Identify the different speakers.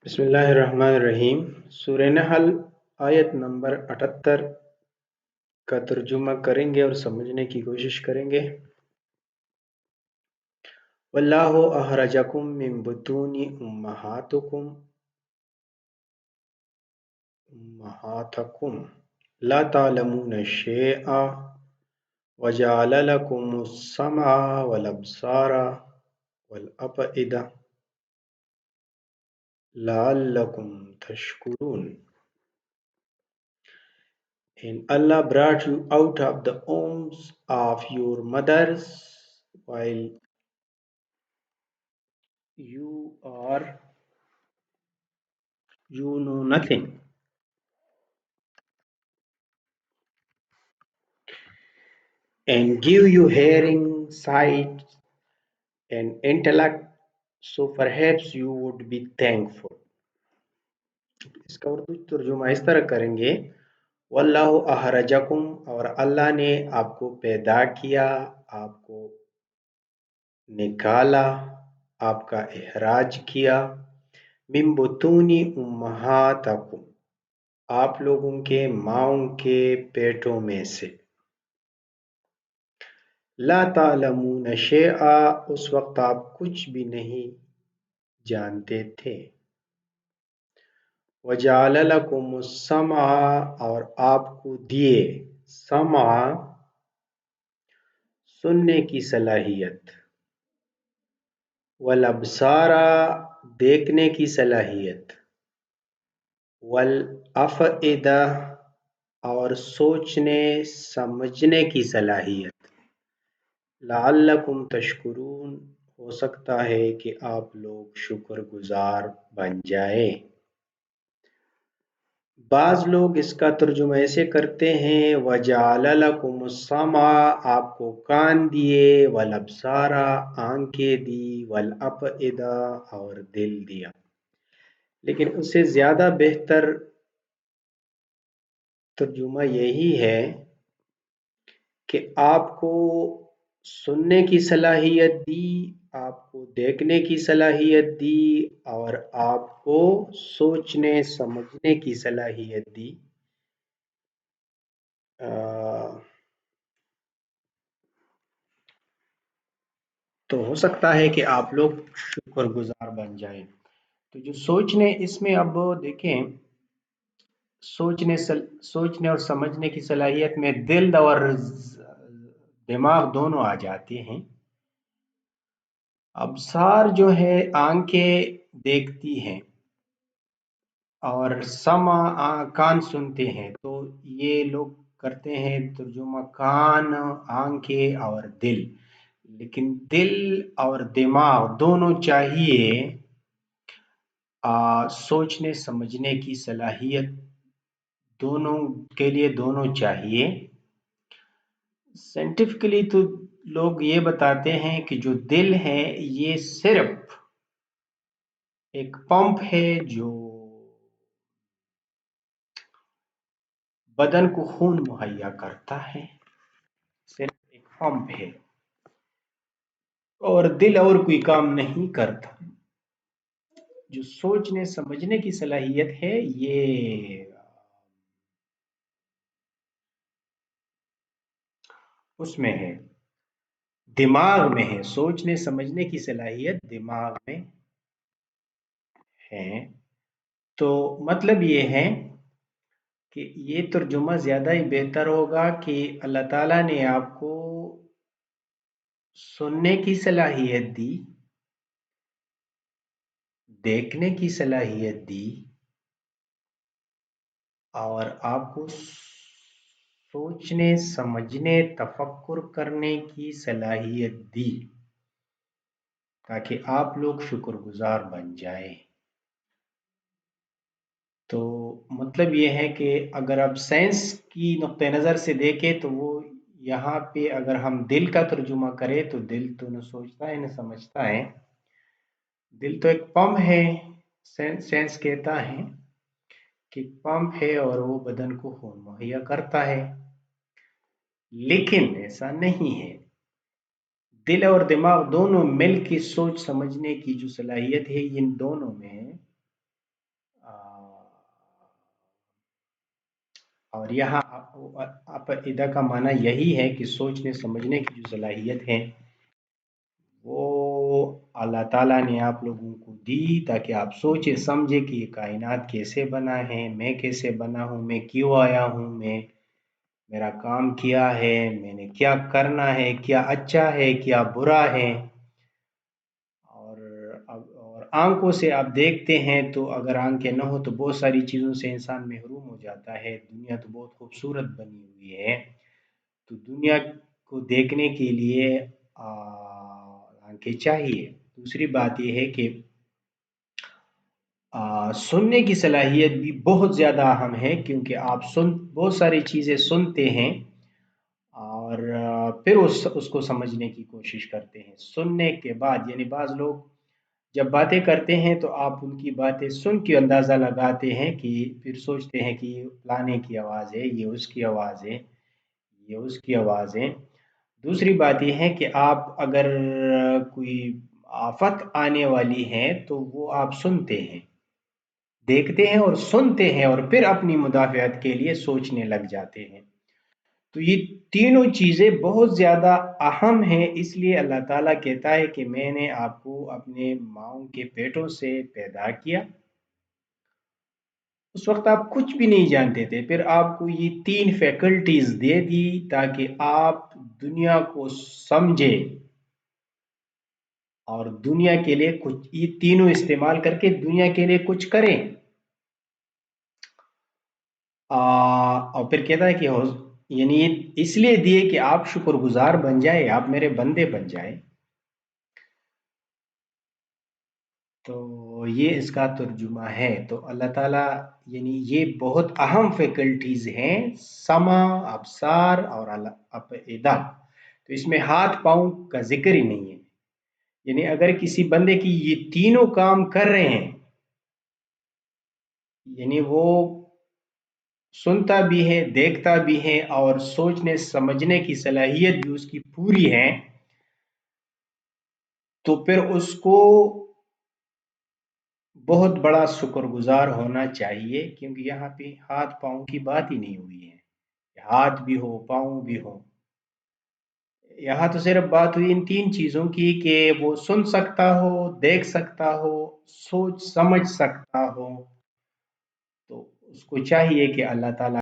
Speaker 1: बिस्मिल्लाहिर्रहमानिर्रहीम। सूरह नहल आयत नंबर 78 का तर्जुमा करेंगे और समझने की कोशिश करेंगे। वल्लाहु अखरजकुम मिन बुतूनि उम्महातकुम ला तालमून शैआ वजअल लकुमुस समअ वल अब्सारा वल अफइदा लअल्लकुम तशकुरून। And Allah brought you out of the wombs of your mothers while you know nothing, and give you hearing, sight, and intellect, so perhaps you would be thankful. इसका उर्दू तर्जुमा इस तरह करेंगे, वल्लाहु अखरजकुम, और अल्लाह ने आपको पैदा किया, आपको निकाला, आपका इखराज किया, मिन बुतूनि उम्महातकुम, आप लोगों के माँओं के पेटों में से। ला तालमून शैआ, उस वक्त आप कुछ भी नहीं जानते थे। वजअल लकुमुस समअ, और आपको दिए समअ, सुनने की सलाहियत, वल अब्सारा, देखने की सलाहियत, वल अफइदा, और सोचने समझने की सलाहियत, लअल्लकुम तशकुरून, हो सकता है कि आप लोग शुक्रगुजार बन जाए। बाज लोग इसका तर्जुमा ऐसे करते हैं, वजअल लकुमुस समअ, आपको कान दिए, वल अब्सारा, आंखें दी, वल अफइदा, और दिल दिया। लेकिन उससे ज्यादा बेहतर तर्जुमा यही है कि आपको सुनने की सलाहियत दी, आपको देखने की सलाहियत दी, और आपको सोचने समझने की सलाहियत दी। तो हो सकता है कि आप लोग शुक्रगुजार बन जाएं। तो जो सोचने, इसमें अब देखें, सोचने और समझने की सलाहियत में दिल और दिमाग दोनों आ जाते हैं। अब्सार जो है, आंखें देखती हैं, और कान सुनते हैं। तो ये लोग करते हैं तर्जुमा कान, आंखें और दिल। लेकिन दिल और दिमाग दोनों चाहिए, सोचने समझने की सलाहियत दोनों के लिए दोनों चाहिए। साइंटिफिकली तो लोग ये बताते हैं कि जो दिल है ये सिर्फ एक पंप है जो बदन को खून मुहैया करता है, सिर्फ एक पंप है, और दिल और कोई काम नहीं करता। जो सोचने समझने की सलाहियत है ये उसमें है, दिमाग में है। सोचने समझने की सलाहियत दिमाग में है। तो मतलब ये है कि ये तर्जुमा ज्यादा ही बेहतर होगा कि अल्लाह ताला ने आपको सुनने की सलाहियत दी, देखने की सलाहियत दी, और आपको सोचने समझने तफक्कुर करने की सलाहियत दी, ताकि आप लोग शुक्रगुजार बन जाएं। तो मतलब ये है कि अगर आप साइंस की नुक्ते नज़र से देखें तो वो यहाँ पे अगर हम दिल का तर्जुमा करें तो दिल तो न सोचता है न समझता है। दिल तो एक पंप है, साइंस कहता है कि पंप है और वो बदन को खून मुहैया करता है। लेकिन ऐसा नहीं है, दिल और दिमाग दोनों मिल के सोच समझने की जो सलाहियत है इन दोनों में है। اور یہاں اپیدا کا معنی یہی ہے کہ سوچنے سمجھنے کی جو صلاحیت ہے وہ اللہ تعالیٰ نے آپ لوگوں کو دی تاکہ آپ سوچے سمجھے کہ یہ کائنات کیسے بنا ہے، میں کیسے بنا ہوں، میں کیوں آیا ہوں، میرا کام کیا ہے، میں نے کیا کرنا ہے، کیا اچھا ہے کیا برا ہے۔ اور اور آنکھوں سے آپ دیکھتے ہیں تو اگر آنکھیں نہ ہو تو بہت ساری چیزوں سے انسان محروم ہو جاتا ہے۔ دنیا تو بہت خوبصورت بنی ہوئی ہے، تو دنیا کو دیکھنے کے لیے آنکھیں چاہیے۔ دوسری بات یہ ہے کہ سننے کی صلاحیت بھی بہت زیادہ اہم ہے، کیونکہ آپ بہت ساری چیزیں سنتے ہیں اور پھر اس کو سمجھنے کی کوشش کرتے ہیں سننے کے بعد۔ یعنی بعض لوگ جب باتیں کرتے ہیں تو آپ ان کی باتیں سن کے اندازہ لگاتے ہیں، کہ پھر سوچتے ہیں کہ یہ فلانے کی آواز ہے، یہ اس کی آواز ہے، یہ اس کی آواز ہے۔ دوسری بات یہ ہے کہ آپ اگر کوئی آفت آنے والی ہے تو وہ آپ سنتے ہیں، دیکھتے ہیں اور سنتے ہیں، اور پھر اپنی مدافعت کے لیے سوچنے لگ جاتے ہیں۔ تو یہ تینوں چیزیں بہت زیادہ اہم ہیں، اس لیے اللہ تعالیٰ کہتا ہے کہ میں نے آپ کو اپنے ماؤں کے پیٹوں سے پیدا کیا۔ اس وقت آپ کچھ بھی نہیں جانتے تھے، پھر آپ کو یہ تین فیکلٹیز دے دی تاکہ آپ دنیا کو سمجھے اور دنیا کے لیے کچھ، یہ تینوں استعمال کر کے دنیا کے لیے کچھ کریں۔ اور پھر کہتا ہے کہ یعنی اس لیے دیے کہ آپ شکر گزار بن جائے، آپ میرے بندے بن جائے۔ تو یہ اس کا ترجمہ ہے۔ تو اللہ تعالیٰ یعنی یہ بہت اہم فیکلٹیز ہیں، سمع، ابصار اور افئدہ۔ تو اس میں ہاتھ پاؤں کا ذکر ہی نہیں ہے۔ یعنی اگر کسی بندے کی یہ تینوں کام کر رہے ہیں، یعنی وہ سنتا بھی ہے، دیکھتا بھی ہے، اور سوچنے سمجھنے کی صلاحیت بھی اس کی پوری ہے، تو پھر اس کو بہت بڑا شکر گزار ہونا چاہیے، کیونکہ یہاں پہ ہاتھ پاؤں کی بات ہی نہیں ہوئی ہے، ہاتھ بھی ہو پاؤں بھی ہو۔ یہاں تو صرف بات ہوئی ان تین چیزوں کی کہ وہ سن سکتا ہو، دیکھ سکتا ہو، سوچ سمجھ سکتا ہو۔ تو اس کو چاہیے کہ اللہ تعالیٰ